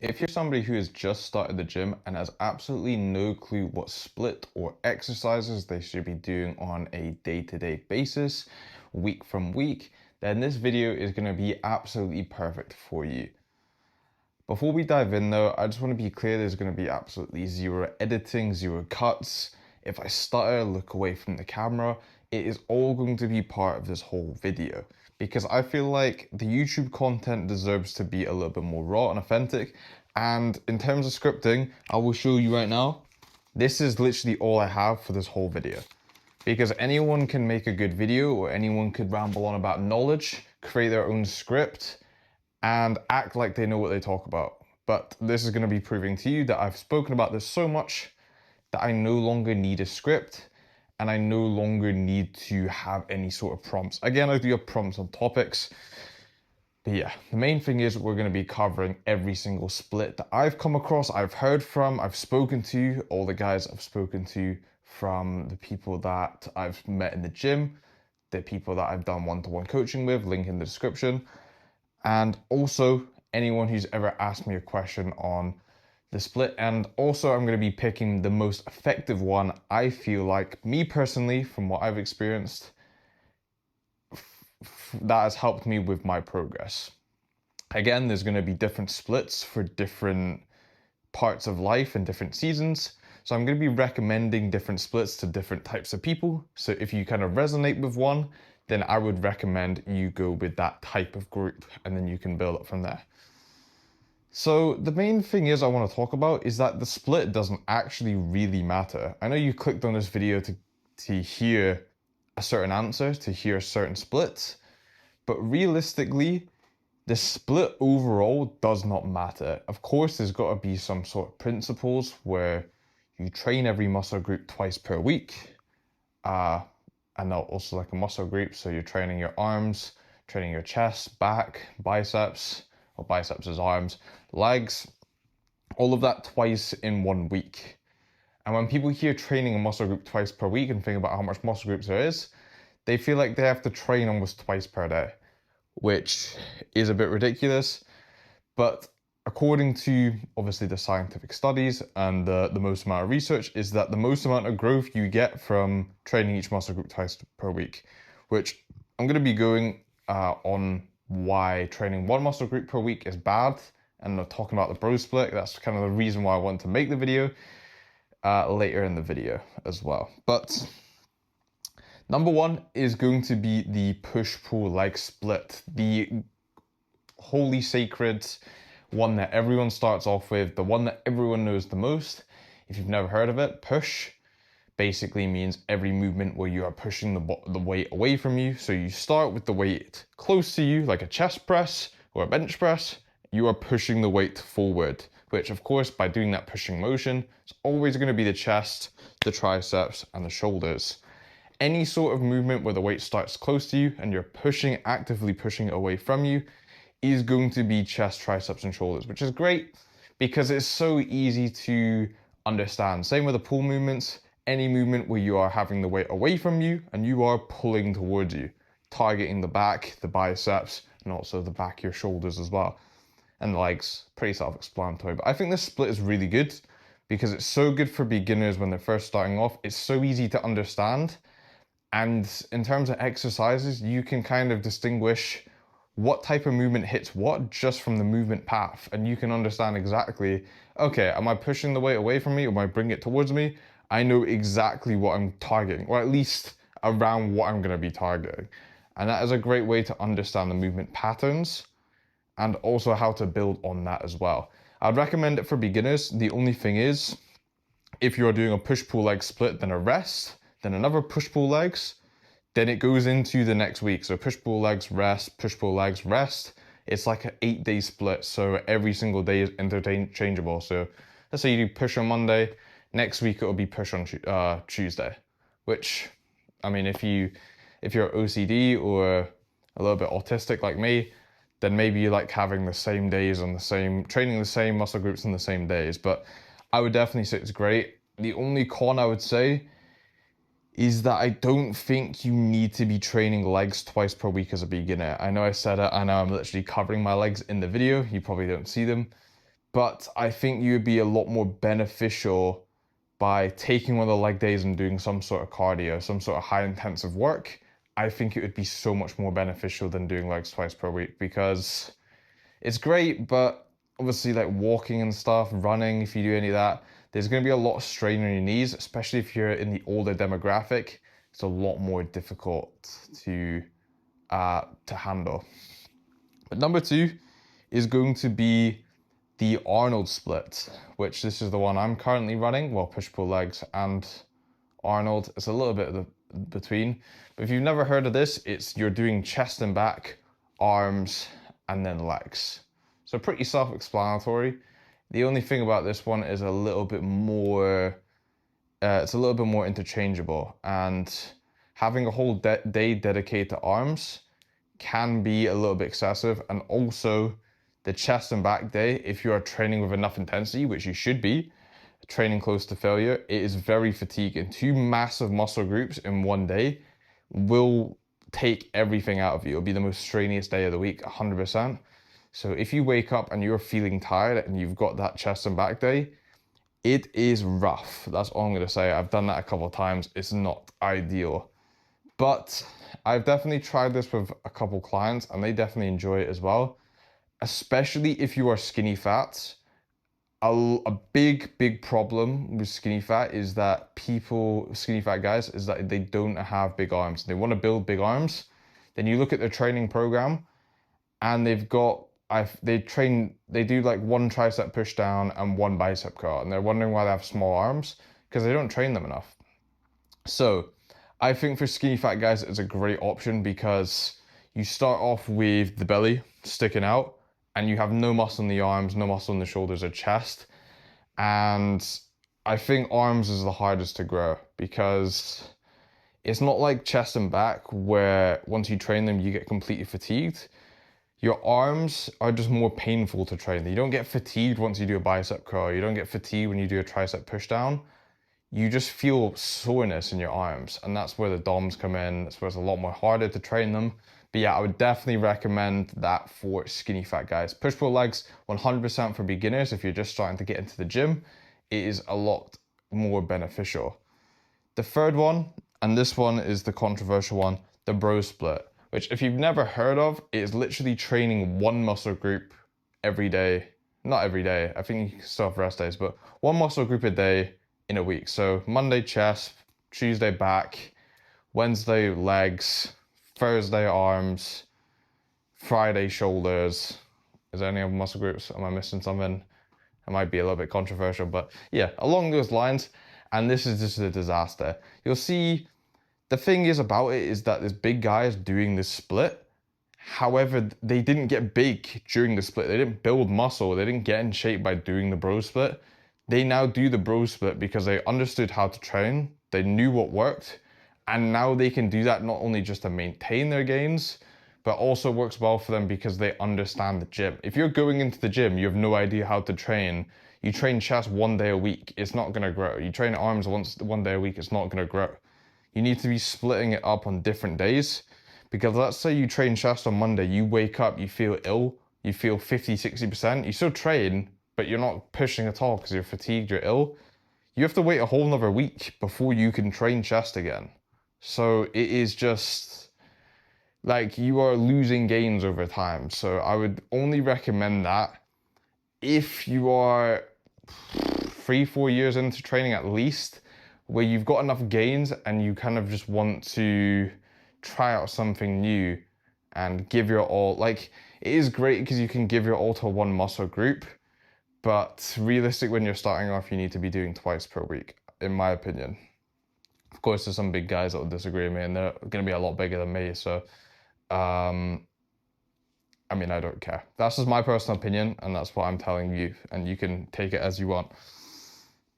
If you're somebody who has just started the gym and has absolutely no clue what split or exercises they should be doing on a day-to-day basis, week from week, then this video is going to be absolutely perfect for you. Before we dive in though, I just want to be clear there's going to be absolutely zero editing, zero cuts. If I stutter, look away from the camera, it is all going to be part of this whole video because I feel like the YouTube content deserves to be a little bit more raw and authentic. And in terms of scripting, I will show you right now, this is literally all I have for this whole video. Because anyone can make a good video or anyone could ramble on about knowledge, create their own script, and act like they know what they talk about. But this is going to be proving to you that I've spoken about this so much that I no longer need a script and I no longer need to have any sort of prompts. Again, I do have prompts on topics. But yeah, the main thing is we're going to be covering every single split that I've come across, I've heard from, I've spoken to, all the guys I've spoken to, from the people that I've met in the gym, the people that I've done one-to-one coaching with, link in the description. And also anyone who's ever asked me a question on the split. And also I'm going to be picking the most effective one I feel like, me personally, from what I've experienced, that has helped me with my progress. Again, there's going to be different splits for different parts of life and different seasons. So I'm going to be recommending different splits to different types of people. So if you kind of resonate with one, then I would recommend you go with that type of group and then you can build up from there. So the main thing is I want to talk about is that the split doesn't actually really matter. I know you clicked on this video to hear a certain answer, to hear certain splits, but realistically, the split overall does not matter. Of course, there's got to be some sort of principles where you train every muscle group twice per week. And also like a muscle group. So you're training your arms, training your chest, back, biceps, or biceps as arms, legs, all of that twice in 1 week. And when people hear training a muscle group twice per week and think about how much muscle groups there is, they feel like they have to train almost twice per day, which is a bit ridiculous. But according to obviously the scientific studies and the most amount of research is that the most amount of growth you get from training each muscle group twice per week, which I'm going to be going on why training one muscle group per week is bad, and talking about the bro split. That's kind of the reason why I want to make the video later in the video as well. But number one is going to be the push-pull leg split, the holy sacred one that everyone starts off with, the one that everyone knows the most. If you've never heard of it, push basically means every movement where you are pushing the weight away from you. So you start with the weight close to you, like a chest press or a bench press. You are pushing the weight forward, which of course, by doing that pushing motion, it's always going to be the chest, the triceps, and the shoulders. Any sort of movement where the weight starts close to you and you're pushing, actively pushing it away from you, is going to be chest, triceps, and shoulders, which is great because it's so easy to understand. Same with the pull movements, any movement where you are having the weight away from you and you are pulling towards you, targeting the back, the biceps, and also the back of your shoulders as well. And the legs, pretty self-explanatory. But I think this split is really good because it's so good for beginners when they're first starting off. It's so easy to understand. And in terms of exercises, you can kind of distinguish what type of movement hits what just from the movement path. And you can understand exactly, okay, am I pushing the weight away from me or am I bringing it towards me? I know exactly what I'm targeting, or at least around what I'm going to be targeting. And that is a great way to understand the movement patterns and also how to build on that as well. I'd recommend it for beginners. The only thing is, if you're doing a push-pull leg split, then a rest, then another push-pull legs, then it goes into the next week. So push-pull legs, rest, push-pull legs, rest. It's like an 8-day split. So every single day is interchangeable. So let's say you do push on Monday, next week it'll be push on Tuesday, which, I mean, if you're OCD or a little bit autistic like me, then maybe you like having the same days on the same, training the same muscle groups on the same days. But I would definitely say it's great. The only con I would say is that I don't think you need to be training legs twice per week as a beginner. I know I said it, I know I'm literally covering my legs in the video, you probably don't see them, but I think you would be a lot more beneficial by taking one of the leg days and doing some sort of cardio, some sort of high intensive work. I think it would be so much more beneficial than doing legs twice per week, because it's great, but obviously like walking and stuff, running, if you do any of that, there's going to be a lot of strain on your knees, especially if you're in the older demographic. It's a lot more difficult to handle. But number two is going to be the Arnold split, which this is the one I'm currently running. Well, push pull legs and Arnold. It's a little bit of the between. But if you've never heard of this, it's you're doing chest and back, arms, and then legs. So pretty self-explanatory. The only thing about this one is a little bit more, it's a little bit more interchangeable, and having a whole day dedicated to arms can be a little bit excessive. And also the chest and back day, if you are training with enough intensity, which you should be, training close to failure, it is very fatiguing. Two massive muscle groups in one day will take everything out of you. It'll be the most strenuous day of the week, 100%. So if you wake up and you're feeling tired and you've got that chest and back day, it is rough. That's all I'm going to say. I've done that a couple of times. It's not ideal. But I've definitely tried this with a couple clients and they definitely enjoy it as well. Especially if you are skinny fat. A big problem with skinny fat is that skinny fat guys, is that they don't have big arms. They want to build big arms. Then you look at their training program and they do like one tricep push down and one bicep curl, and they're wondering why they have small arms, because they don't train them enough. So I think for skinny fat guys, it's a great option because you start off with the belly sticking out and you have no muscle in the arms, no muscle in the shoulders or chest. And I think arms is the hardest to grow because it's not like chest and back where once you train them, you get completely fatigued. Your arms are just more painful to train. You don't get fatigued once you do a bicep curl. You don't get fatigued when you do a tricep push down. You just feel soreness in your arms, and that's where the DOMs come in. That's where it's a lot more harder to train them. But yeah, I would definitely recommend that for skinny fat guys. Push-pull legs, 100% for beginners. If you're just starting to get into the gym, it is a lot more beneficial. The third one, and this one is the controversial one, the bro split, which if you've never heard of, it is literally training one muscle group every day. Not every day, I think you can still have rest days, but one muscle group a day in a week. So Monday chest, Tuesday back, Wednesday legs, Thursday arms, Friday shoulders. Is there any other muscle groups? Am I missing something? It might be a little bit controversial, but yeah, along those lines. And this is just a disaster. You'll see, the thing is about it is that there's big guys doing this split. However, they didn't get big during the split. They didn't build muscle. They didn't get in shape by doing the bro split. They now do the bro split because they understood how to train. They knew what worked. And now they can do that not only just to maintain their gains, but also works well for them because they understand the gym. If you're going into the gym, you have no idea how to train. You train chest one day a week, it's not gonna grow. You train arms one day a week, it's not gonna grow. You need to be splitting it up on different days, because let's say you train chest on Monday, you wake up, you feel ill, you feel 50, 60%, you still train, but you're not pushing at all because you're fatigued, you're ill. You have to wait a whole another week before you can train chest again. So it is just like you are losing gains over time. So I would only recommend that if you are 3-4 years into training at least, where you've got enough gains and you kind of just want to try out something new and give your all. Like, it is great because you can give your all to one muscle group, but realistic when you're starting off, you need to be doing twice per week, in my opinion. Of course, there's some big guys that will disagree with me, and they're going to be a lot bigger than me. So, I mean, I don't care. That's just my personal opinion, and that's what I'm telling you, and you can take it as you want.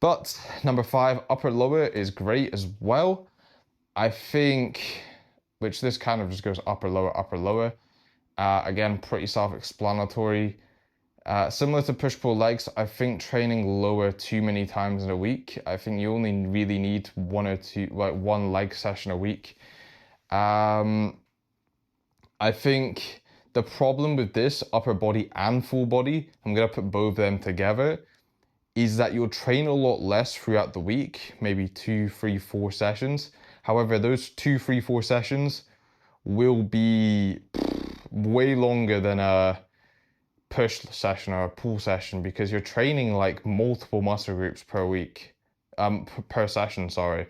But number 5, upper lower is great as well. I think, which this kind of just goes upper lower, upper lower. Again, pretty self-explanatory. Similar to push-pull legs, I think training lower too many times in a week. I think you only really need one leg session a week. I think The problem with this, upper body and full body, I'm gonna put both of them together, is that you'll train a lot less throughout the week, maybe 2, 3, 4 sessions. However, those 2, 3, 4 sessions will be way longer than a push session or a pull session, because you're training like multiple muscle groups per week, per session, sorry.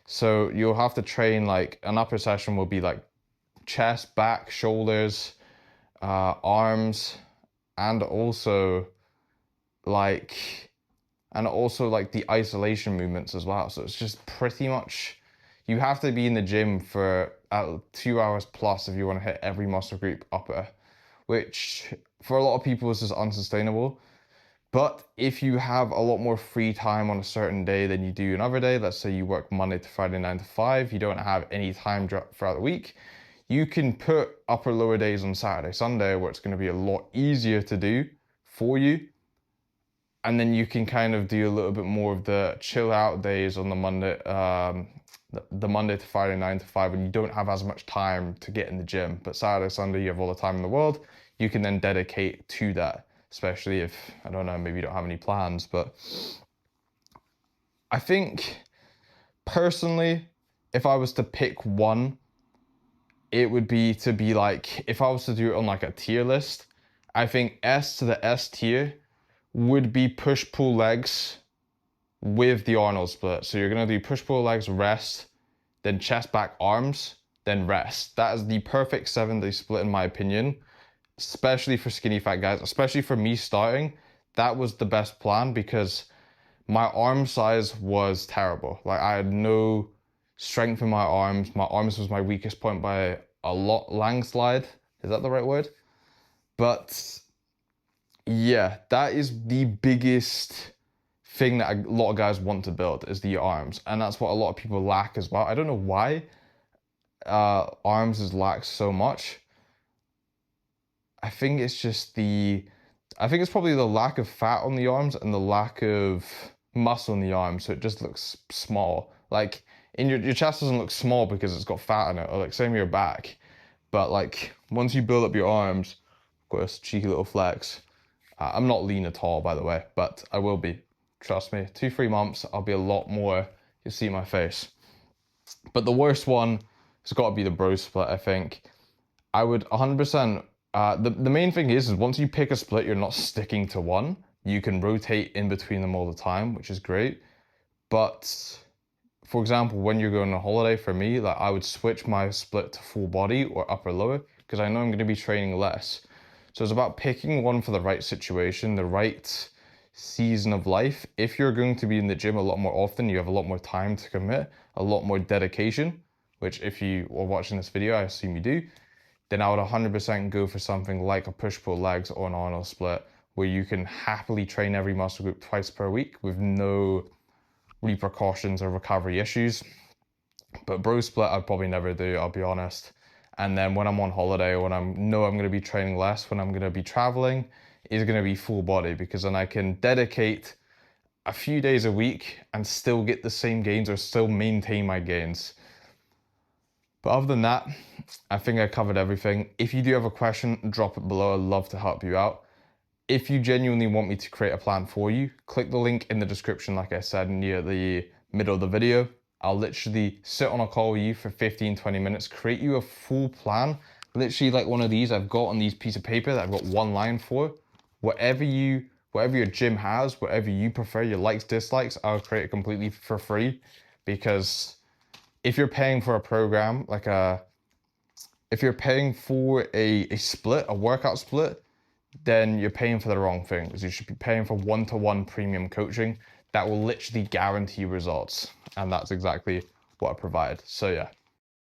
So you'll have to train, like an upper session will be like chest, back, shoulders, arms, and also like the isolation movements as well. So it's just pretty much, you have to be in the gym for 2 hours plus if you want to hit every muscle group upper, which for a lot of people is just unsustainable. But if you have a lot more free time on a certain day than you do another day, let's say you work Monday to Friday 9 to 5, you don't have any time throughout the week, you can put upper lower days on Saturday, Sunday, where it's going to be a lot easier to do for you. And then you can kind of do a little bit more of the chill out days on the Monday, the Monday to Friday 9 to 5, when you don't have as much time to get in the gym. But Saturday, Sunday, you have all the time in the world. You can then dedicate to that, especially if, I don't know, maybe you don't have any plans. But I think personally, if I was to pick one, it would be to be like, if I was to do it on like a tier list, I think S to the S tier would be push-pull legs with the Arnold split. So you're gonna do push-pull legs, rest, then chest, back, arms, then rest. That is the perfect 7-day split in my opinion, especially for skinny fat guys, especially for me starting. That was the best plan because my arm size was terrible. Like I had no strength in my arms. My arms was my weakest point by a lot, landslide. Is that the right word? But yeah, that is the biggest thing that a lot of guys want to build, is the arms. And that's what a lot of people lack as well. I don't know why arms is lacked so much. I think it's just I think it's probably the lack of fat on the arms and the lack of muscle in the arms, so it just looks small. Like in your chest doesn't look small because it's got fat in it, or like same with your back. But like once you build up your arms, got a cheeky little flex. I'm not lean at all, by the way, but I will be. Trust me, 2-3 months, I'll be a lot more. You'll see my face. But the worst one has got to be the bro split, I think. I would 100%. The main thing is once you pick a split, you're not sticking to one. You can rotate in between them all the time, which is great. But for example, when you're going on holiday, for me, like I would switch my split to full body or upper lower, because I know I'm going to be training less. So it's about picking one for the right situation, the right season of life. If you're going to be in the gym a lot more often, you have a lot more time to commit, a lot more dedication, which if you are watching this video, I assume you do, then I would 100% go for something like a push-pull legs or an Arnold split, where you can happily train every muscle group twice per week with no repercussions or recovery issues. But bro split I'd probably never do, I'll be honest. And then when I'm on holiday, when I know I'm going to be training less, when I'm going to be traveling, is going to be full body, because then I can dedicate a few days a week and still get the same gains or still maintain my gains. But other than that, I think I covered everything. If you do have a question, drop it below. I'd love to help you out. If you genuinely want me to create a plan for you, click the link in the description, like I said, near the middle of the video. I'll literally sit on a call with you for 15-20 minutes, create you a full plan, literally like one of these I've got on these piece of paper that I've got one line for. Whatever your gym has, whatever you prefer, your likes, dislikes, I'll create it completely for free. Because if you're paying for a program, if you're paying for a split, a workout split, then you're paying for the wrong things. You should be paying for one-to-one premium coaching that will literally guarantee results. And that's exactly what I provide. So yeah,